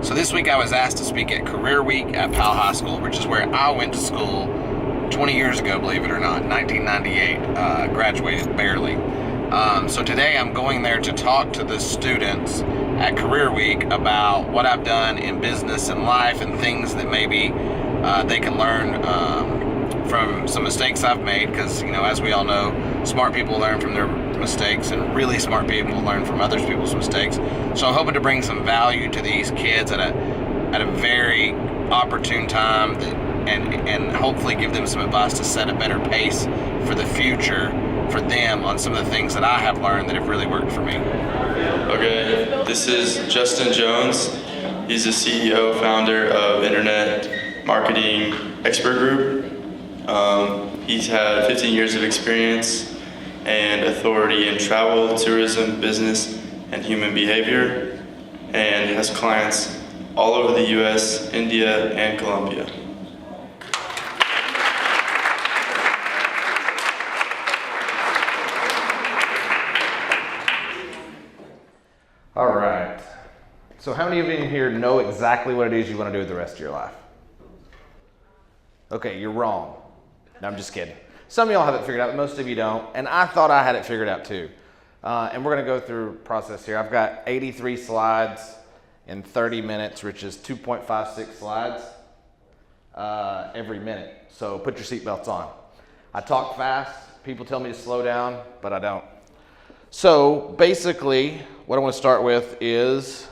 So this week I was asked to speak at Career Week at Powell High School, which is where I went to school 20 years ago, believe it or not, 1998, graduated barely. So today I'm going there to talk to the students at Career Week about what I've done in business and life and things that maybe they can learn from some mistakes I've made, because, you know, as we all know, smart people learn from their mistakes and really smart people learn from other people's mistakes. So I'm hoping to bring some value to these kids at a very opportune time and hopefully give them some advice to set a better pace for the future for them on some of the things that I have learned that have really worked for me. Okay, this is Justin Jones. He's the CEO, founder of Internet Marketing Expert Group. He's had 15 years of experience and authority in travel, tourism, business, and human behavior, and has clients all over the US, India, and Colombia. All right. So how many of you in here know exactly what it is you want to do with the rest of your life? Okay, you're wrong. No, I'm just kidding. Some of y'all have it figured out, most of you don't, and I thought I had it figured out too. And we're going to go through a process here. I've got 83 slides in 30 minutes, which is 2.56 slides every minute. So put your seatbelts on. I talk fast. People tell me to slow down, but I don't. So basically, what I want to start with is,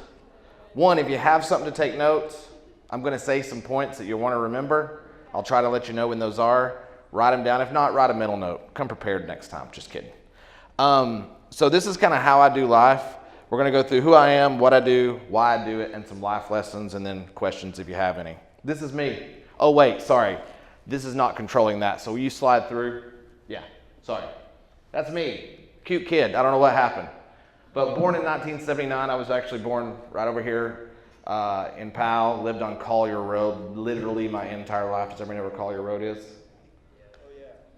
one, if you have something to take notes, I'm going to say some points that you'll want to remember. I'll try to let you know when those are. Write them down. If not, write a mental note. Come prepared next time. Just kidding. So this is kind of how I do life. We're going to go through who I am, what I do, why I do it, and some life lessons, and then questions if you have any. This is me. Oh, wait, sorry. This is not controlling that. So will you slide through? Yeah, sorry. That's me. Cute kid. I don't know what happened. But born in 1979, I was actually born right over here in Powell, lived on Collier Road literally my entire life. Does everybody know where Collier Road is?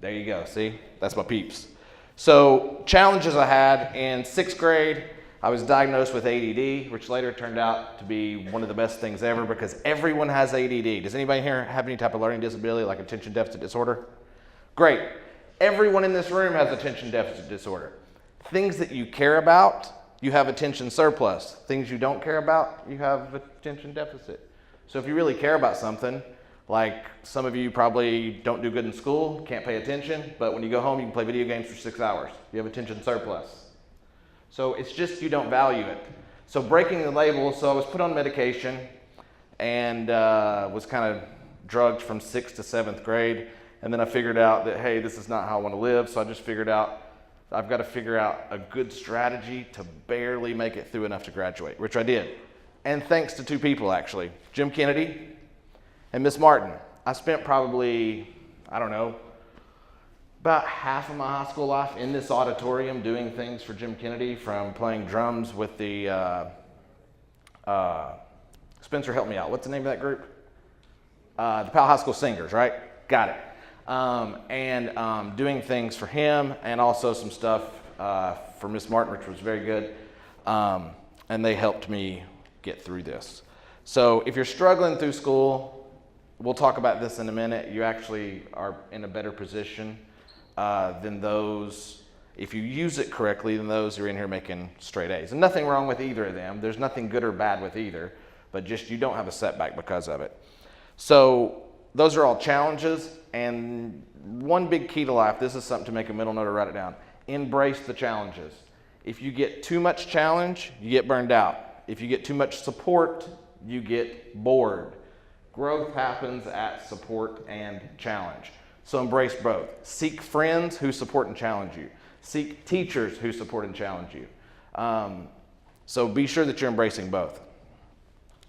There you go, see? That's my peeps. So challenges I had in 6th grade, I was diagnosed with ADD, which later turned out to be one of the best things ever because everyone has ADD. Does anybody here have any type of learning disability like attention deficit disorder? Great. Everyone in this room has attention deficit disorder. Things that you care about, you have attention surplus. Things you don't care about, you have attention deficit. So if you really care about something, like some of you probably don't do good in school, can't pay attention, but when you go home, you can play video games for 6 hours. You have attention surplus. So it's just you don't value it. So breaking the label, so I was put on medication and was kind of drugged from 6th to 7th grade. And then I figured out that, hey, this is not how I want to live. So I just figured out I've got to figure out a good strategy to barely make it through enough to graduate, which I did. And thanks to 2 people, actually, Jim Kennedy and Miss Martin. I spent probably, I don't know, about half of my high school life in this auditorium doing things for Jim Kennedy, from playing drums with the, Spencer, help me out. What's the name of that group? The Powell High School Singers, right? Got it. And doing things for him and also some stuff for Miss Martin, which was very good. And they helped me get through this. So if you're struggling through school, we'll talk about this in a minute. You actually are in a better position than those, if you use it correctly, than those who are in here making straight A's. And nothing wrong with either of them. There's nothing good or bad with either, but just you don't have a setback because of it. So those are all challenges. And one big key to life, this is something to make a mental note or write it down. Embrace the challenges. If you get too much challenge, you get burned out. If you get too much support, you get bored. Growth happens at support and challenge. So embrace both. Seek friends who support and challenge you. Seek teachers who support and challenge you. So be sure that you're embracing both.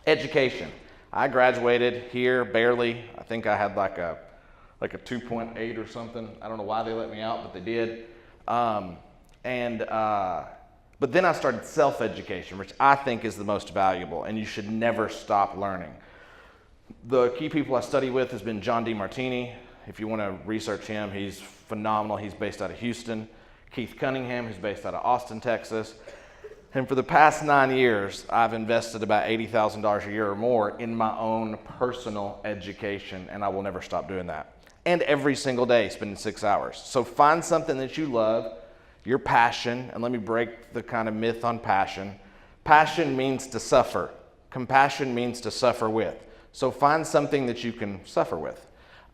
Education. I graduated here barely. I think I had like a 2.8 or something. I don't know why they let me out, but they did. But then I started self-education, which I think is the most valuable, and you should never stop learning. The key people I study with has been John DeMartini. If you want to research him, he's phenomenal. He's based out of Houston. Keith Cunningham, who's based out of Austin, Texas. And for the past 9 years, I've invested about $80,000 a year or more in my own personal education, and I will never stop doing that. And every single day, spending 6 hours. So find something that you love, your passion, and let me break the kind of myth on passion. Passion means to suffer. Compassion means to suffer with. So find something that you can suffer with.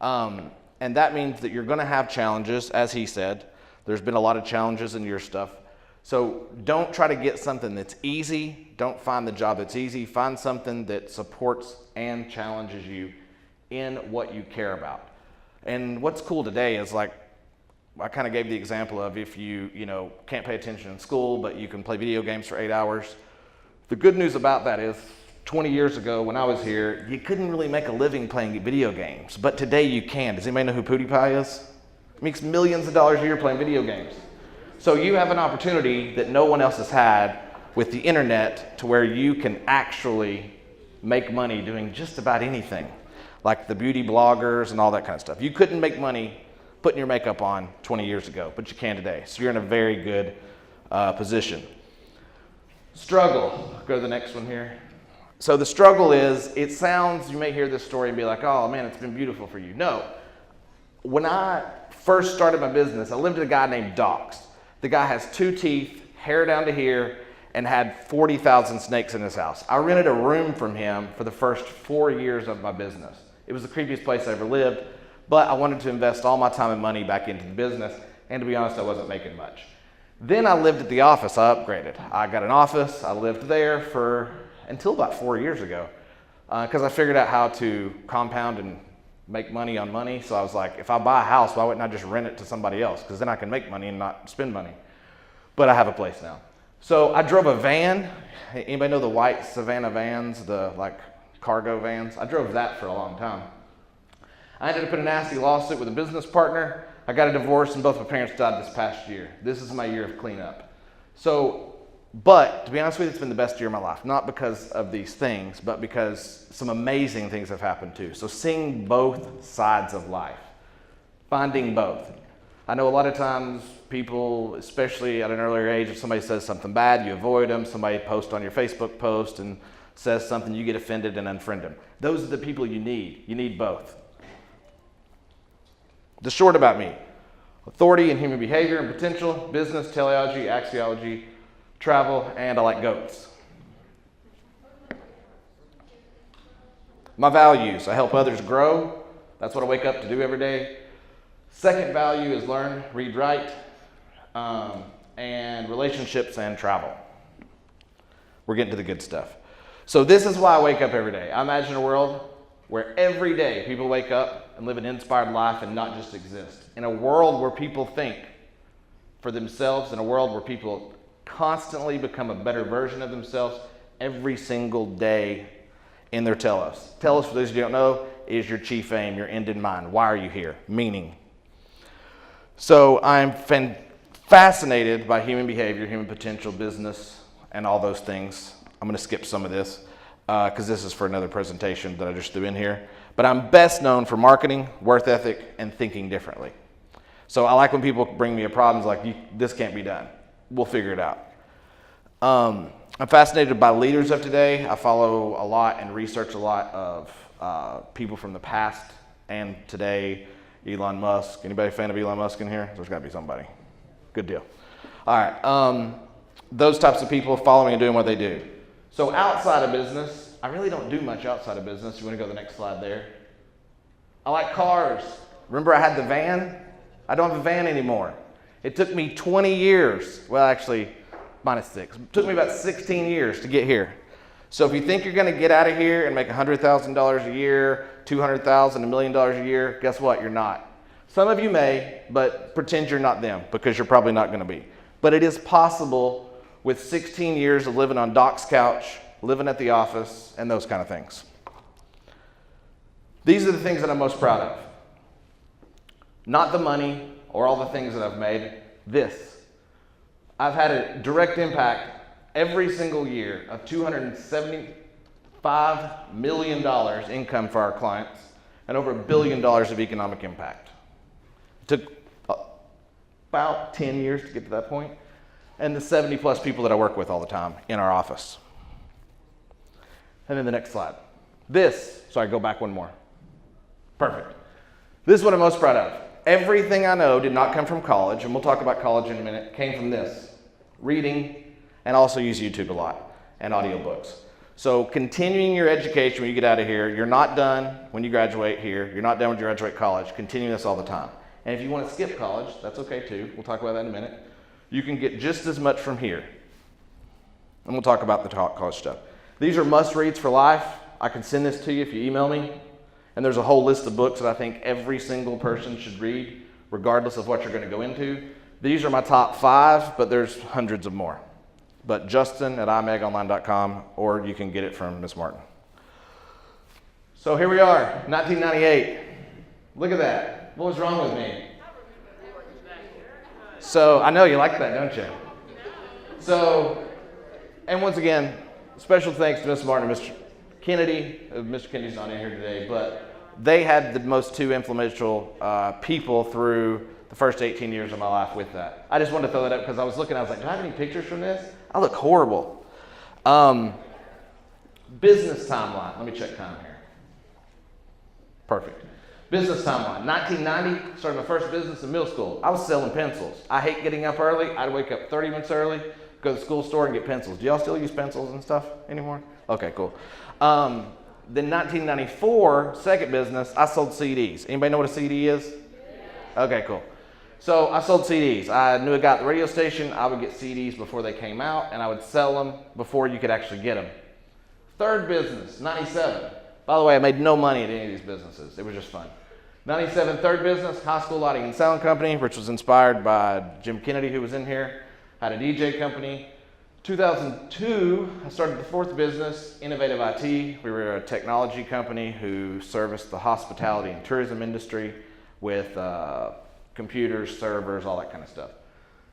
And that means that you're going to have challenges, as he said. There's been a lot of challenges in your stuff. So don't try to get something that's easy. Don't find the job that's easy. Find something that supports and challenges you in what you care about. And what's cool today is, like, I kind of gave the example of if you can't pay attention in school, but you can play video games for 8 hours. The good news about that is 20 years ago when I was here, you couldn't really make a living playing video games, but today you can. Does anybody know who PewDiePie is? He makes millions of dollars a year playing video games. So you have an opportunity that no one else has had with the internet to where you can actually make money doing just about anything, like the beauty bloggers and all that kind of stuff. You couldn't make money putting your makeup on 20 years ago, but you can today. So you're in a very good position. Struggle. Go to the next one here. So the struggle is, it sounds, you may hear this story and be like, oh man, it's been beautiful for you. No. When I first started my business, I lived with a guy named Docs. The guy has 2 teeth, hair down to here, and had 40,000 snakes in his house. I rented a room from him for the first 4 years of my business. It was the creepiest place I ever lived, but I wanted to invest all my time and money back into the business, and to be honest, I wasn't making much. Then I lived at the office. I upgraded. I got an office. I lived there until about 4 years ago, because I figured out how to compound and make money on money. So I was like, if I buy a house, why wouldn't I just rent it to somebody else? Because then I can make money and not spend money. But I have a place now. So I drove a van. Anybody know the white Savannah vans, the like cargo vans? I drove that for a long time. I ended up in a nasty lawsuit with a business partner. I got a divorce and both my parents died this past year. This is my year of cleanup. But to be honest with you, it's been the best year of my life. Not because of these things, but because some amazing things have happened too. So seeing both sides of life, finding both. I know a lot of times people, especially at an earlier age, if somebody says something bad, you avoid them. Somebody posts on your Facebook post and says something, you get offended and unfriend them. Those are the people you need. You need both. The short about me: authority in human behavior and potential, business, teleology, axiology, travel, and I like goats. My values: I help others grow. That's what I wake up to do every day. Second value is learn, read, write, and relationships and travel. We're getting to the good stuff. So this is why I wake up every day. I imagine a world where every day people wake up and live an inspired life and not just exist. In a world where people think for themselves, in a world where people constantly become a better version of themselves every single day in their telos. Telos, for those of you who don't know, is your chief aim, your end in mind. Why are you here? Meaning. So I'm fascinated by human behavior, human potential, business, and all those things. I'm going to skip some of this because this is for another presentation that I just threw in here. But I'm best known for marketing, worth ethic, and thinking differently. So I like when people bring me a problem like, this can't be done. We'll figure it out. I'm fascinated by leaders of today. I follow a lot and research a lot of people from the past and today. Elon Musk. Anybody a fan of Elon Musk in here? There's got to be somebody. Good deal. All right. Those types of people following and doing what they do. So outside of business, I really don't do much outside of business. You want to go to the next slide there? I like cars. Remember I had the van? I don't have a van anymore. It took me 20 years. Well, actually, minus 6. It took me about 16 years to get here. So if you think you're going to get out of here and make $100,000 a year, $200,000, $1 million a year, guess what? You're not. Some of you may, but pretend you're not them because you're probably not going to be. But it is possible with 16 years of living on Doc's couch, living at the office, and those kind of things. These are the things that I'm most proud of. Not the money or all the things that I've made. This. I've had a direct impact every single year of $275 million income for our clients and over $1 billion of economic impact. It took about 10 years to get to that point. and the 70 plus people that I work with all the time in our office. And then the next slide. Sorry, go back one more. Perfect. This is what I'm most proud of. Everything I know did not come from college, and we'll talk about college in a minute, came from this. Reading, and also use YouTube a lot, and audiobooks. So continuing your education when you get out of here, you're not done when you graduate here, you're not done when you graduate college, continue this all the time. And if you want to skip college, that's okay too. We'll talk about that in a minute. You can get just as much from here. And we'll talk about the college stuff. These are must-reads for life. I can send this to you if you email me. And there's a whole list of books that I think every single person should read, regardless of what you're going to go into. These are my top 5, but there's hundreds of more. But Justin at imegonline.com, or you can get it from Miss Martin. So here we are, 1998. Look at that. What was wrong with me? So I know you like that, don't you? So, and once again, special thanks to Miss Martin and Mr. Kennedy. Mr. Kennedy's not in here today, but they had the most 2 influential people through the first 18 years of my life with that. I just wanted to throw that up because I was looking, I was like, do I have any pictures from this? I look horrible. Business timeline. Let me check time here. Perfect. Business timeline. 1990, started my first business in middle school. I was selling pencils. I hate getting up early. I'd wake up 30 minutes early, go to the school store and get pencils. Do y'all still use pencils and stuff anymore? Okay, cool. Then 1994, second business, I sold CDs. Anybody know what a CD is? Okay, cool. So I sold CDs. I knew a guy at the radio station. I would get CDs before they came out, and I would sell them before you could actually get them. Third business, 97. By the way, I made no money at any of these businesses. It was just fun. 97, third business, high school lighting and sound company, which was inspired by Jim Kennedy, who was in here. Had a DJ company. 2002, I started the fourth business, Innovative IT. We were a technology company who serviced the hospitality and tourism industry with computers, servers, all that kind of stuff.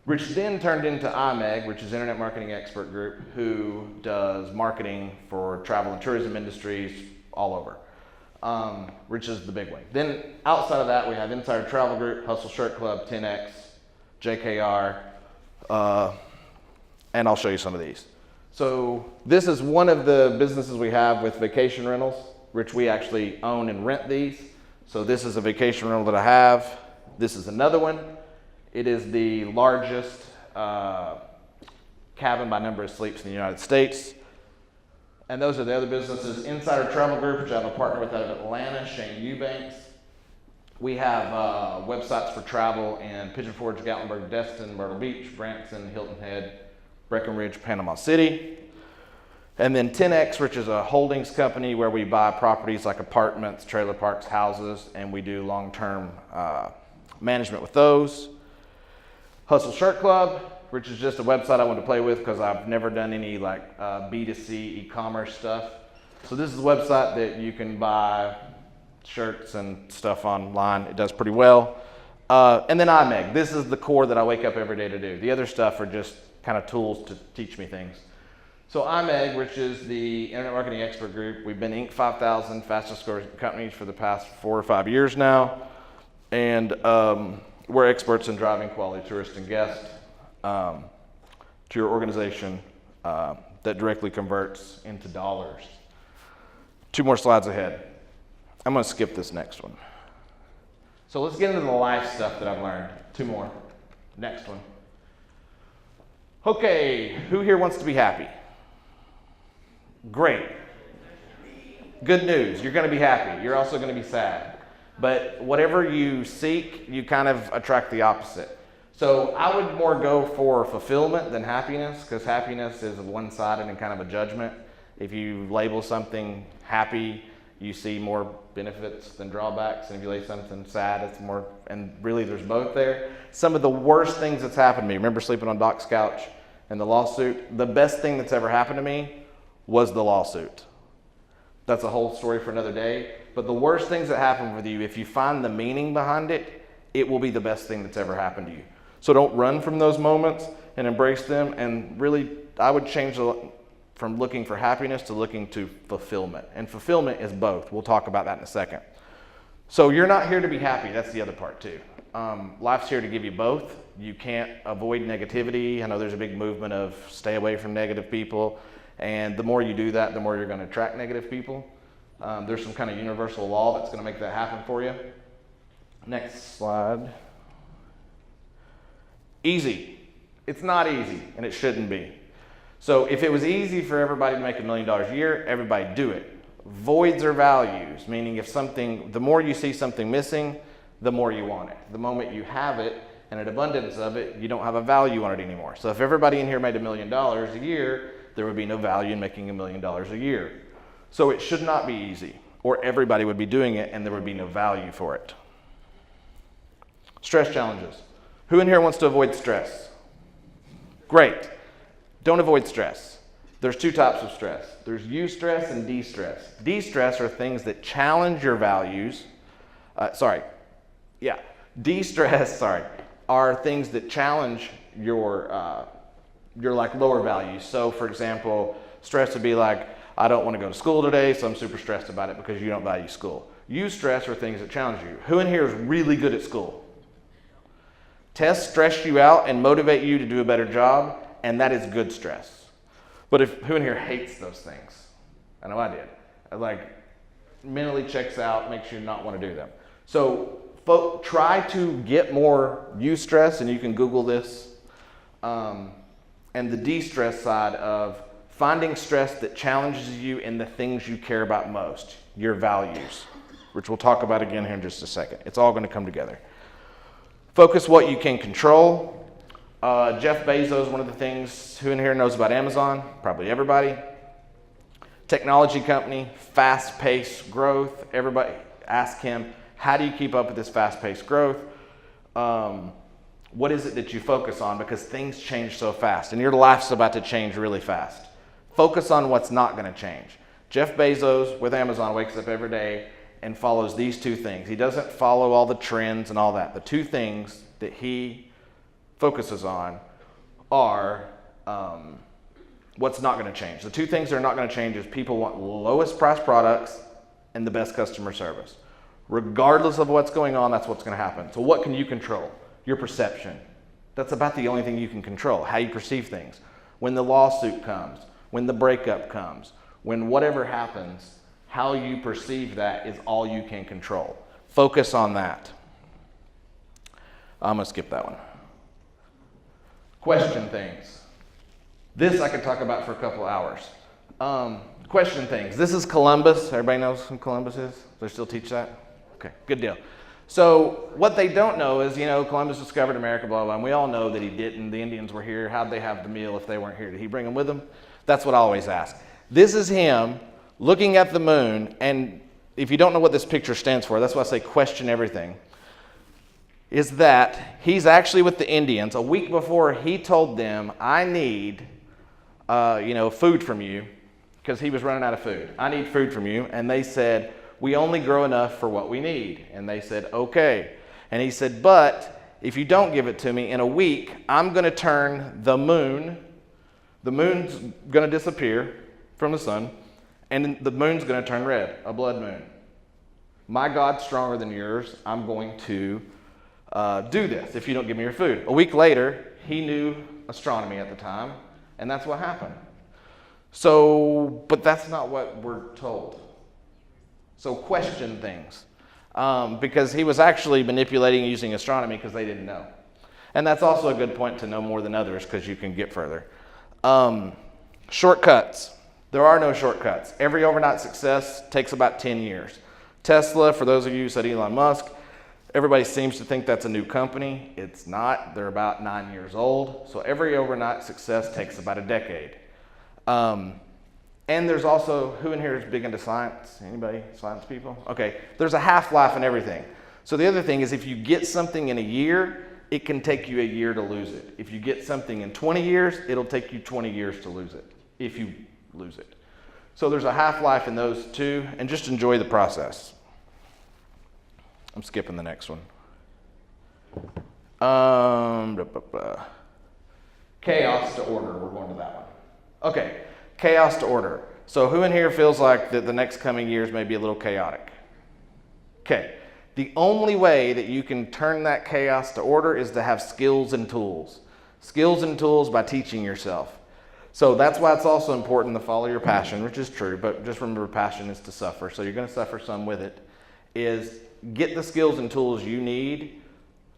Which then turned into IMEG, which is Internet Marketing Expert Group, who does marketing for travel and tourism industries all over, which is the big one. Then outside of that, we have Insider Travel Group, Hustle Shirt Club, 10X, JKR, and I'll show you some of these. So this is one of the businesses we have with vacation rentals, which we actually own and rent these. So this is a vacation rental that I have. This is another one. It is the largest cabin by number of sleeps in the United States. And those are the other businesses. Insider Travel Group, which I have a partner with out of Atlanta, Shane Eubanks. We have websites for travel in Pigeon Forge, Gatlinburg, Destin, Myrtle Beach, Branson, Hilton Head, Breckenridge, Panama City. And then 10X, which is a holdings company where we buy properties like apartments, trailer parks, houses, and we do long-term management with those. Hustle Shirt Club, which is just a website I want to play with because I've never done any like B2C e-commerce stuff. So this is a website that you can buy shirts and stuff online. It does pretty well. And then IMEG. This is the core that I wake up every day to do. The other stuff are just kind of tools to teach me things. So IMEG, which is the Internet Marketing Expert Group, we've been Inc. 5000 fastest growing companies for the past 4 or 5 years now. And we're experts in driving quality tourists and guests to your organization that directly converts into dollars. 2 more slides ahead. I'm going to skip this next one. So let's get into the life stuff that I've learned. 2 more. Next one. Okay, who here wants to be happy? Great. Good news, you're going to be happy. You're also going to be sad. But whatever you seek, you kind of attract the opposite. So I would more go for fulfillment than happiness, because happiness is one-sided and kind of a judgment. If you label something happy, you see more benefits than drawbacks. And if you label something sad, it's more, and really there's both there. Some of the worst things that's happened to me, remember sleeping on Doc's couch and the lawsuit? The best thing that's ever happened to me was the lawsuit. That's a whole story for another day. But the worst things that happen with you, if you find the meaning behind it, it will be the best thing that's ever happened to you. So don't run from those moments and embrace them. And really, I would change from looking for happiness to looking to fulfillment. And fulfillment is both. We'll talk about that in a second. So you're not here to be happy. That's the other part too. Life's here to give you both. You can't avoid negativity. I know there's a big movement of stay away from negative people. And the more you do that, the more you're going to attract negative people. There's some kind of universal law that's going to make that happen for you. Next slide. Easy. It's not easy, and it shouldn't be. So if it was easy for everybody to make $1 million a year, everybody do it. Voids are values, meaning the more you see something missing, the more you want it. The moment you have it and an abundance of it, you don't have a value on it anymore. So if everybody in here made $1 million a year, there would be no value in making $1 million a year. So it should not be easy, or everybody would be doing it and there would be no value for it. Stress challenges. Who in here wants to avoid stress? Great. Don't avoid stress. There's two types of stress. There's eustress and de-stress. De-stress are things that challenge your values. De-stress, are things that challenge your like lower values. So for example, stress would be like, I don't want to go to school today, so I'm super stressed about it because you don't value school. Eustress are things that challenge you. Who in here is really good at school? Tests stress you out and motivate you to do a better job, and that is good stress. But who in here hates those things? I know I did. Like, mentally checks out, makes you not want to do them. So try to get more eustress, and you can Google this, and the de-stress side of finding stress that challenges you in the things you care about most, your values, which we'll talk about again here in just a second. It's all going to come together. Focus what you can control. Jeff Bezos, one of the things, who in here knows about Amazon? Probably everybody. Technology company, fast-paced growth. Everybody ask him, how do you keep up with this fast-paced growth? What is it that you focus on? Because things change so fast, and your life's about to change really fast. Focus on what's not going to change. Jeff Bezos with Amazon wakes up every day and follows these two things. He doesn't follow all the trends and all that. The two things that he focuses on are what's not going to change. The two things that are not going to change is people want lowest price products and the best customer service. Regardless of what's going on, that's what's going to happen. So what can you control? Your perception. That's about the only thing you can control, how you perceive things. When the lawsuit comes, when the breakup comes, when whatever happens, how you perceive that is all you can control. Focus on that. I'm going to skip that one. Question things. This I could talk about for a couple hours. Question things. This is Columbus. Everybody knows who Columbus is? Do they still teach that? Okay, good deal. So what they don't know is, Columbus discovered America, blah, blah, and we all know that he didn't. The Indians were here. How'd they have the meal if they weren't here? Did he bring them with him? That's what I always ask. This is him looking at the moon, and if you don't know what this picture stands for, that's why I say question everything, is that he's actually with the Indians. A week before, he told them, I need, food from you, because he was running out of food. I need food from you. And they said, we only grow enough for what we need. And they said, okay. And he said, but if you don't give it to me in a week, I'm going to turn the moon's going to disappear from the sun, and the moon's going to turn red, a blood moon. My God's stronger than yours. I'm going to do this if you don't give me your food. A week later, he knew astronomy at the time, and that's what happened. So, but that's not what we're told. So question things, because he was actually manipulating using astronomy because they didn't know. And that's also a good point to know more than others because you can get further. Shortcuts. There are no shortcuts. Every overnight success takes about 10 years. Tesla, for those of you who said Elon Musk, everybody seems to think that's a new company. It's not. They're about 9 years old. So every overnight success takes about a decade. And there's also, who in here is big into science? Anybody? Science people? Okay. There's a half-life in everything. So the other thing is if you get something in a year, it can take you a year to lose it. If you get something in 20 years, it'll take you 20 years to lose it, if you lose it. So there's a half-life in those two, and just enjoy the process. I'm skipping the next one. Chaos to order. We're going to that one. Okay, chaos to order. So who in here feels like that the next coming years may be a little chaotic? Okay, The only way that you can turn that chaos to order is to have skills and tools. Skills and tools by teaching yourself. So that's why it's also important to follow your passion, which is true, but just remember passion is to suffer. So you're going to suffer some with it. Is get the skills and tools you need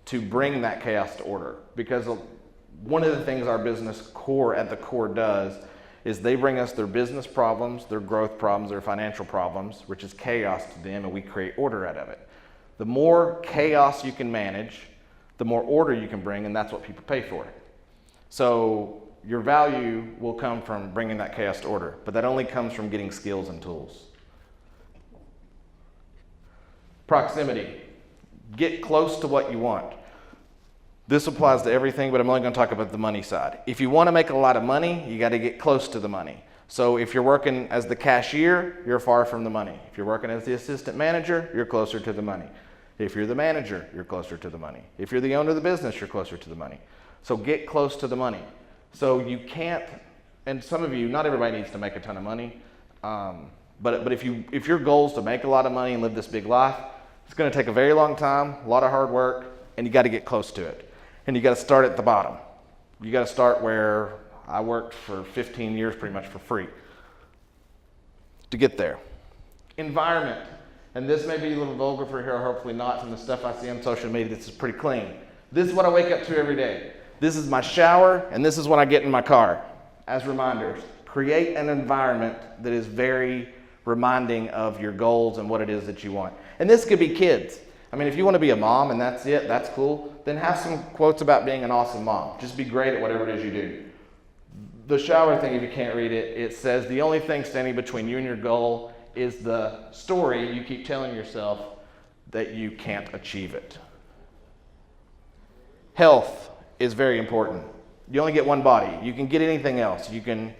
to bring that chaos to order. Because one of the things our business at the core does is they bring us their business problems, their growth problems, their financial problems, which is chaos to them, and we create order out of it. The more chaos you can manage, the more order you can bring, and that's what people pay for. So your value will come from bringing that chaos to order, but that only comes from getting skills and tools. Proximity. Get close to what you want. This applies to everything, but I'm only going to talk about the money side. If you want to make a lot of money, you got to get close to the money. So if you're working as the cashier, you're far from the money. If you're working as the assistant manager, you're closer to the money. If you're the manager, you're closer to the money. If you're the owner of the business, you're closer to the money. So get close to the money. So you can't, and some of you, not everybody needs to make a ton of money, but if your goal is to make a lot of money and live this big life, it's going to take a very long time, a lot of hard work, and you got to get close to it. And you got to start at the bottom. You got to start where I worked for 15 years pretty much for free to get there. Environment. And this may be a little vulgar for here, hopefully not. From the stuff I see on social media, this is pretty clean. This is what I wake up to every day. This is my shower, and this is when I get in my car. As reminders, create an environment that is very reminding of your goals and what it is that you want. And this could be kids. I mean, if you want to be a mom and that's it, that's cool, then have some quotes about being an awesome mom. Just be great at whatever it is you do. The shower thing, if you can't read it, it says the only thing standing between you and your goal is the story you keep telling yourself that you can't achieve it. Health is very important. You only get one body. You can get anything else. You can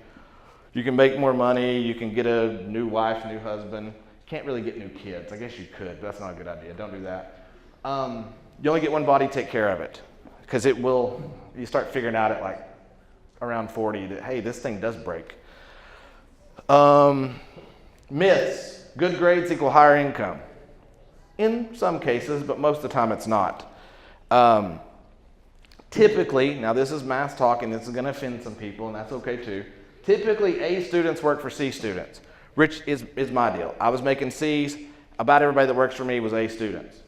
make more money. You can get a new wife, new husband. Can't really get new kids. I guess you could, but that's not a good idea. Don't do that. You only get one body, take care of it. Because you start figuring out at like around 40 that, hey, this thing does break. Myths. Good grades equal higher income. In some cases, but most of the time it's not. Typically, now this is math talk and this is going to offend some people, and that's okay too. Typically, A students work for C students, which is my deal. I was making C's. About everybody that works for me was A students.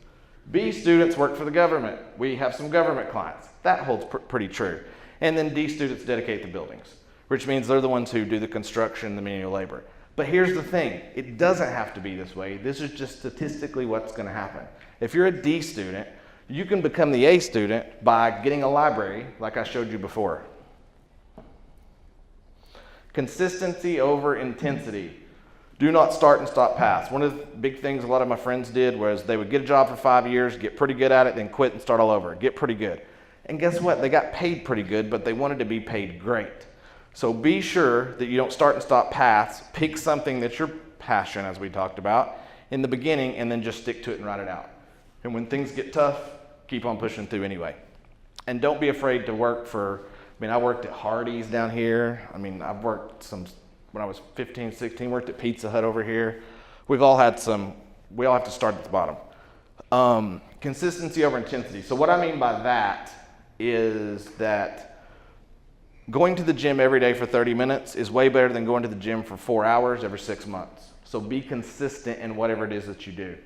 B students work for the government. We have some government clients. That holds pretty true. And then D students dedicate the buildings, which means they're the ones who do the construction, the manual labor. But here's the thing. It doesn't have to be this way. This is just statistically what's going to happen. If you're a D student, you can become the A student by getting a library like I showed you before. Consistency over intensity. Do not start and stop paths. One of the big things a lot of my friends did was they would get a job for 5 years, get pretty good at it, then quit and start all over. Get pretty good. And guess what? They got paid pretty good, but they wanted to be paid great. So be sure that you don't start and stop paths. Pick something that's your passion, as we talked about, in the beginning, and then just stick to it and write it out. And when things get tough, keep on pushing through anyway. And don't be afraid to work I worked at Hardee's down here. I've worked when I was 15, 16, worked at Pizza Hut over here. We all have to start at the bottom. Consistency over intensity. So what I mean by that is that going to the gym every day for 30 minutes is way better than going to the gym for 4 hours every 6 months. So be consistent in whatever it is that you do.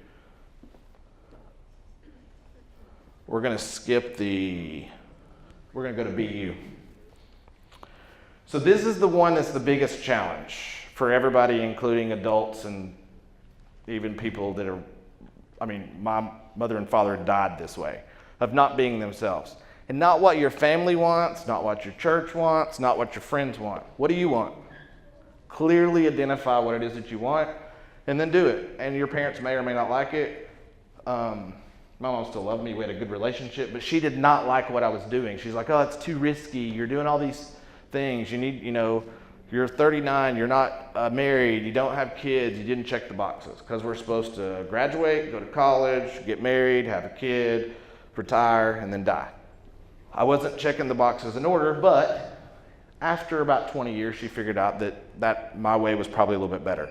We're going to go to BU. So this is the one that's the biggest challenge for everybody, including adults and even people that my mother and father died this way, of not being themselves. And not what your family wants, not what your church wants, not what your friends want. What do you want? Clearly identify what it is that you want, and then do it. And your parents may or may not like it. My mom still loved me. We had a good relationship, but she did not like what I was doing. She's like, oh, it's too risky. You're doing all these things. You need, you're 39, you're not married, you don't have kids, you didn't check the boxes. Because we're supposed to graduate, go to college, get married, have a kid, retire, and then die. I wasn't checking the boxes in order, but after about 20 years, she figured out that my way was probably a little bit better.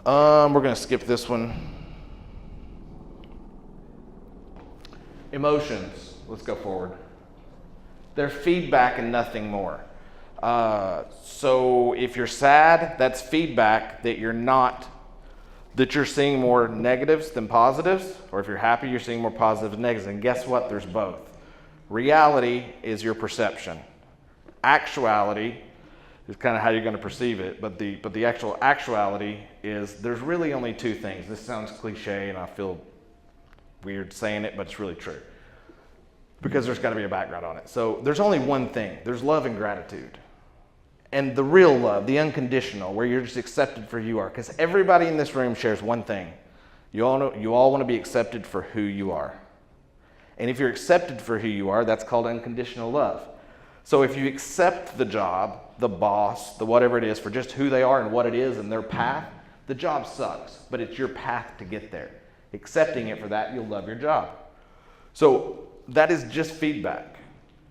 We're going to skip this one. Emotions, let's go forward. They're feedback and nothing more. So if you're sad, that's feedback that you're seeing more negatives than positives, or if you're happy, you're seeing more positives than negatives. And guess what? There's both. Reality is your perception. Actuality is kind of how you're going to perceive it, but the actual actuality is there's really only two things. This sounds cliche and I feel weird saying it, but it's really true because there's got to be a background on it. So there's only one thing. There's love and gratitude. And the real love, the unconditional, where you're just accepted for who you are. Because everybody in this room shares one thing. You all want to be accepted for who you are. And if you're accepted for who you are, that's called unconditional love. So if you accept the job, the boss, the whatever it is, for just who they are and what it is and their path, the job sucks, but it's your path to get there. Accepting it for that, you'll love your job. So that is just feedback.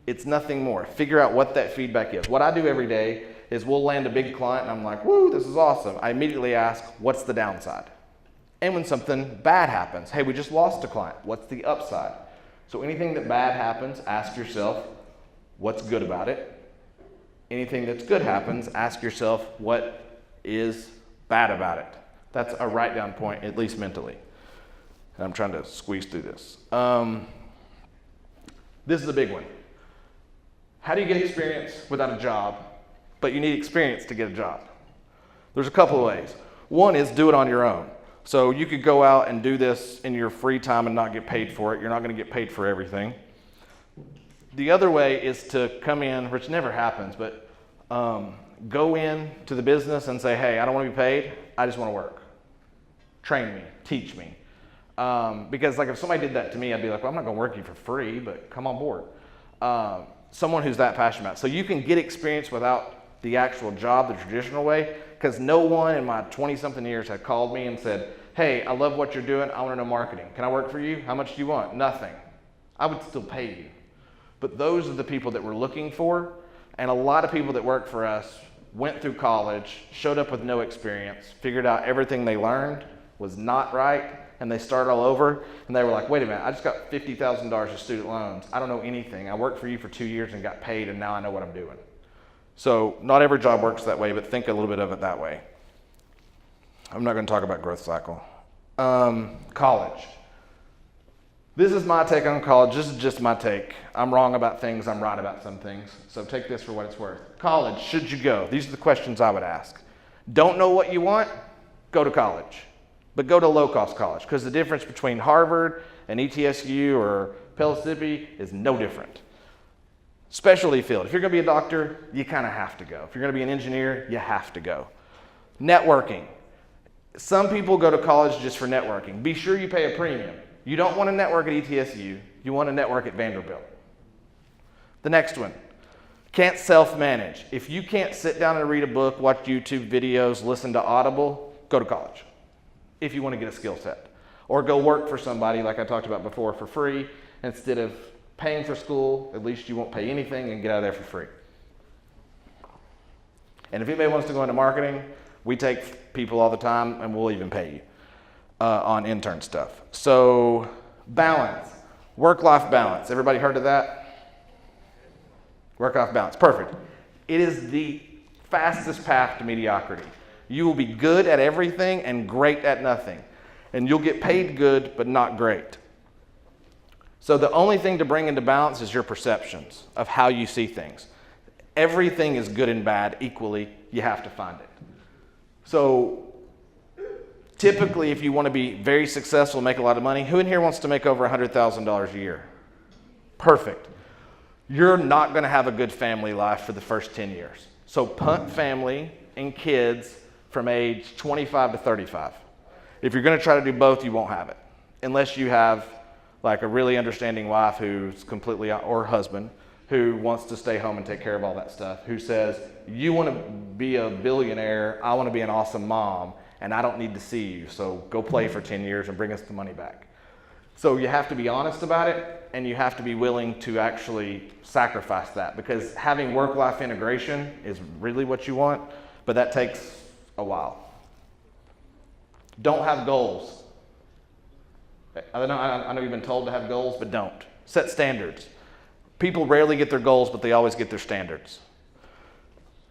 It's nothing more. Figure out what that feedback is. What I do every day is we'll land a big client and I'm like, woo, this is awesome. I immediately ask, what's the downside? And when something bad happens, hey, we just lost a client. What's the upside? So anything that bad happens, ask yourself, what's good about it? Anything that's good happens, ask yourself, what is bad about it? That's a write-down point, at least mentally. And I'm trying to squeeze through this. This is a big one. How do you get experience without a job, but you need experience to get a job? There's a couple of ways. One is do it on your own. So you could go out and do this in your free time and not get paid for it. You're not going to get paid for everything. The other way is to come in, which never happens, but go in to the business and say, hey, I don't want to be paid. I just want to work. Train me, teach me. Because like if somebody did that to me, I'd be like, well, I'm not going to work you for free, but come on board. Someone who's that passionate about it. So you can get experience without the actual job, the traditional way, because no one in my 20-something years had called me and said, hey, I love what you're doing. I want to know marketing. Can I work for you? How much do you want? Nothing. I would still pay you. But those are the people that we're looking for. And a lot of people that work for us went through college, showed up with no experience, figured out everything they learned was not right, and they started all over. And they were like, wait a minute, I just got $50,000 of student loans. I don't know anything. I worked for you for 2 years and got paid, and now I know what I'm doing. So not every job works that way, but think a little bit of it that way. I'm not going to talk about growth cycle. College. This is my take on college. This is just my take. I'm wrong about things. I'm right about some things. So take this for what it's worth. College, should you go? These are the questions I would ask. Don't know what you want? Go to college. But go to low-cost college, because the difference between Harvard and ETSU or Pellissippi is no different. Specialty field. If you're going to be a doctor, you kind of have to go. If you're going to be an engineer, you have to go. Networking. Some people go to college just for networking. Be sure you pay a premium. You don't want to network at ETSU. You want to network at Vanderbilt. The next one. Can't self-manage. If you can't sit down and read a book, watch YouTube videos, listen to Audible, go to college. If you want to get a skill set. Or go work for somebody, like I talked about before, for free. Instead of paying for school, at least you won't pay anything and get out of there for free. And if anybody wants to go into marketing, we take people all the time and we'll even pay you on intern stuff. So balance, work-life balance. Everybody heard of that? Work-life balance, perfect. It is the fastest path to mediocrity. You will be good at everything and great at nothing. And you'll get paid good, but not great. So the only thing to bring into balance is your perceptions of how you see things. Everything is good and bad equally. You have to find it. So typically, if you want to be very successful, make a lot of money, who in here wants to make over $100,000 a year? Perfect. You're not going to have a good family life for the first 10 years. So punt family and kids from age 25 to 35. If you're going to try to do both, you won't have it. Unless you have like a really understanding wife who's completely, or husband, who wants to stay home and take care of all that stuff, who says, you want to be a billionaire, I want to be an awesome mom, and I don't need to see you, so go play for 10 years and bring us the money back. So you have to be honest about it, and you have to be willing to actually sacrifice that, because having work-life integration is really what you want, but that takes a while. Don't have goals. I know you've been told to have goals, but don't. Set standards. People rarely get their goals, but they always get their standards.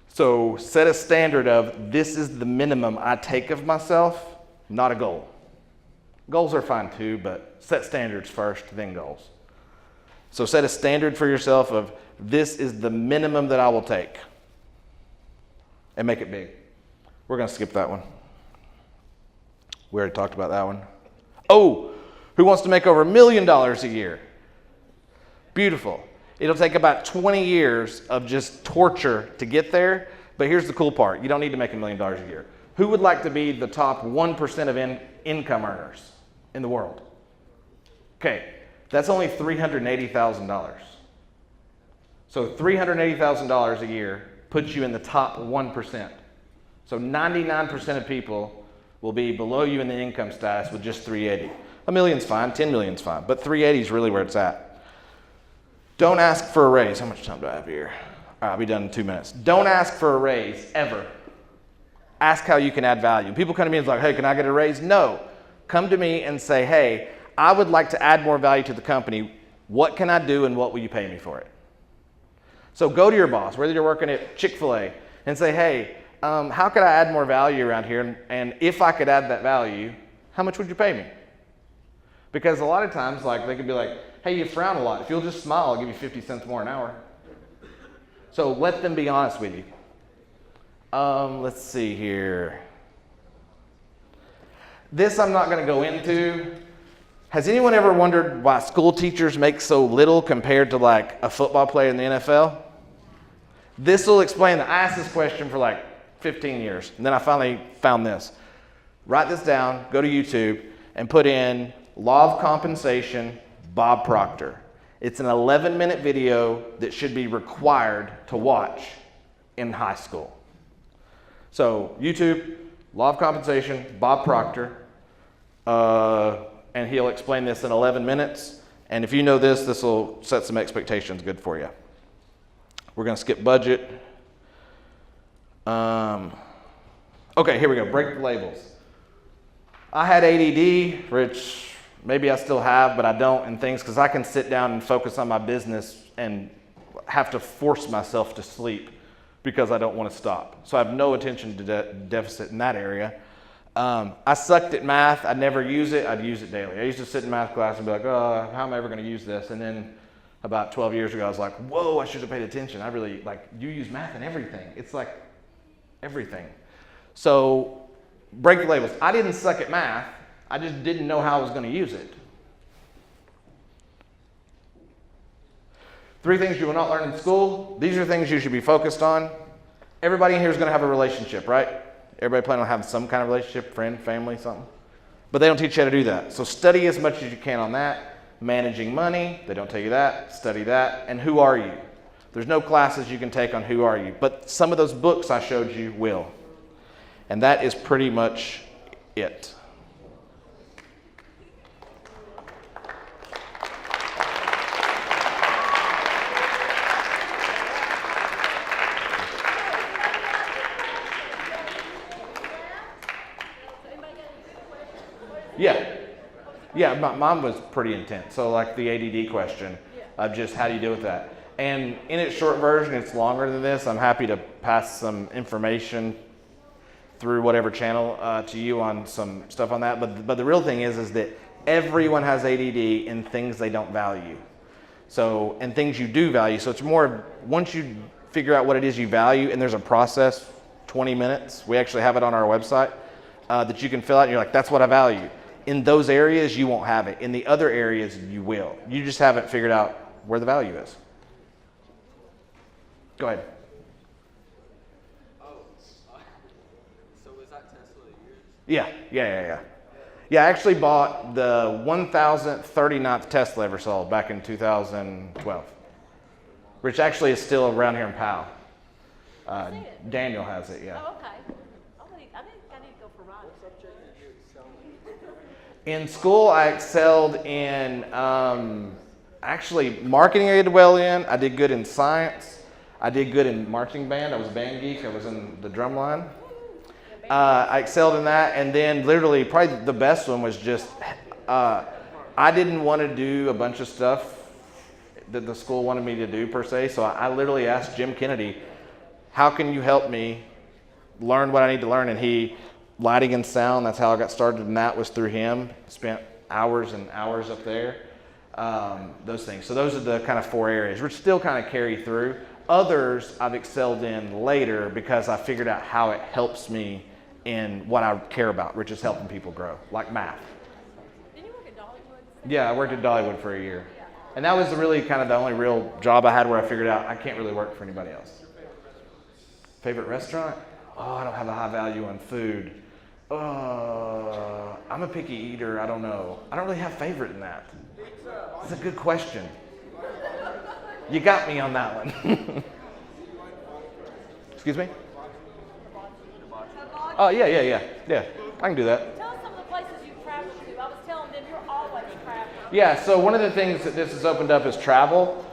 So set a standard of this is the minimum I take of myself, not a goal. Goals are fine too, but set standards first, then goals. So set a standard for yourself of this is the minimum that I will take. And make it big. We're going to skip that one. We already talked about that one. Oh, who wants to make over $1 million a year? Beautiful. It'll take about 20 years of just torture to get there, but here's the cool part. You don't need to make $1 million a year. Who would like to be the top 1% of income earners in the world? Okay, that's only $380,000. So $380,000 a year puts you in the top 1%. So 99% of people will be below you in the income status with just 380. $1 million's fine, 10 million's fine, but 380 is really where it's at. Don't ask for a raise. How much time do I have here? All right, I'll be done in 2 minutes. Don't ask for a raise, ever. Ask how you can add value. People come to me and like, hey, can I get a raise? No. Come to me and say, hey, I would like to add more value to the company. What can I do and what will you pay me for it? So go to your boss, whether you're working at Chick-fil-A, and say, hey, how could I add more value around here? And if I could add that value, how much would you pay me? Because a lot of times, like, they could be like, hey, you frown a lot. If you'll just smile, I'll give you 50 cents more an hour. So let them be honest with you. Let's see here. This I'm not going to go into. Has anyone ever wondered why school teachers make so little compared to like a football player in the NFL? This will explain that. I asked this question for like 15 years, and then I finally found this. Write this down, go to YouTube, and put in Law of Compensation, Bob Proctor. It's an 11-minute video that should be required to watch in high school. So YouTube, Law of Compensation, Bob Proctor, and he'll explain this in 11 minutes. And if you know this, this will set some expectations good for you. We're going to skip budget. Okay, here we go. Break the labels. I had ADD, which maybe I still have, but I don't, and things, because I can sit down and focus on my business and have to force myself to sleep because I don't want to stop. So I have no attention to deficit in that area. I sucked at math. I'd never use it. I'd use it daily. I used to sit in math class and be like, oh, how am I ever going to use this? And then about 12 years ago, I was like, whoa, I should have paid attention. I really, like, you use math in everything. It's like everything. So break the labels. I didn't suck at math. I just didn't know how I was going to use it. 3 things you will not learn in school. These are things you should be focused on. Everybody in here is going to have a relationship, right? Everybody planning on having some kind of relationship, friend, family, something. But they don't teach you how to do that. So study as much as you can on that. Managing money, they don't tell you that. Study that. And who are you? There's no classes you can take on who are you. But some of those books I showed you will. And that is pretty much it. Yeah, mine was pretty intense. So like the ADD question of just how do you deal with that? And in its short version, it's longer than this. I'm happy to pass some information through whatever channel to you on some stuff on that. But the real thing is that everyone has ADD in things they don't value. So, and things you do value. So it's more, once you figure out what it is you value, and there's a process, 20 minutes. We actually have it on our website that you can fill out. And you're like, that's what I value. In those areas, you won't have it. In the other areas, you will. You just haven't figured out where the value is. Go ahead. So was that Tesla yours? Yeah. Yeah, I actually bought the 1,039th Tesla ever sold back in 2012, which actually is still around here in Powell. Daniel has it, yeah. Oh, okay. I think I need to go for rides. In school, I excelled in actually marketing. I did well in. I did good in science. I did good in marching band. I was a band geek. I was in the drum line. I excelled in that. And then literally probably the best one was just I didn't want to do a bunch of stuff that the school wanted me to do per se. So I literally asked Jim Kennedy, how can you help me learn what I need to learn? And he, lighting and sound, that's how I got started, and that was through him. Spent hours and hours up there. Those things. So those are the kind of 4 areas, which still kind of carry through. Others I've excelled in later because I figured out how it helps me in what I care about, which is helping people grow, like math. Did you work at Dollywood? Yeah, I worked at Dollywood for a year. And that was really kind of the only real job I had where I figured out I can't really work for anybody else. Favorite restaurant? Oh, I don't have a high value on food. I'm a picky eater. I don't know. I don't really have favorite in that. That's a good question. You got me on that one. Excuse me? Oh, yeah. I can do that. Tell us some of the places you've traveled to. I was telling them you're always traveling. Yeah, so one of the things that this has opened up is travel.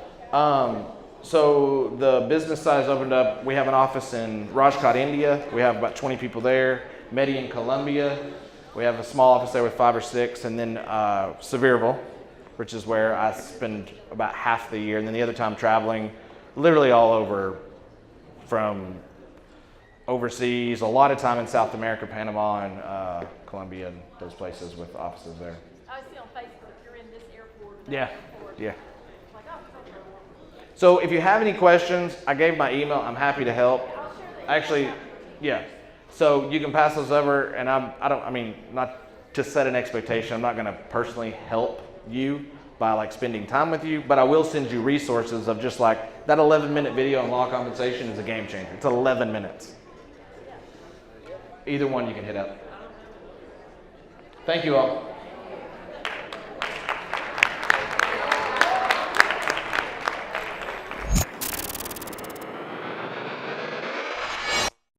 So the business side has opened up. We have an office in Rajkot, India. We have about 20 people there. Medellin, Colombia. We have a small office there with 5 or 6. And then Sevierville, which is where I spend about half the year. And then the other time traveling literally all over, from overseas, a lot of time in South America, Panama, and Colombia, and those places with offices there. I see on Facebook you're in this airport. Yeah, yeah. Like, oh, okay. So if you have any questions, I gave my email. I'm happy to help. Actually, yeah. So you can pass those over, and not to set an expectation, I'm not going to personally help you by like spending time with you, but I will send you resources of just like that 11-minute video on law compensation is a game changer. It's 11 minutes. Either one you can hit up. Thank you all.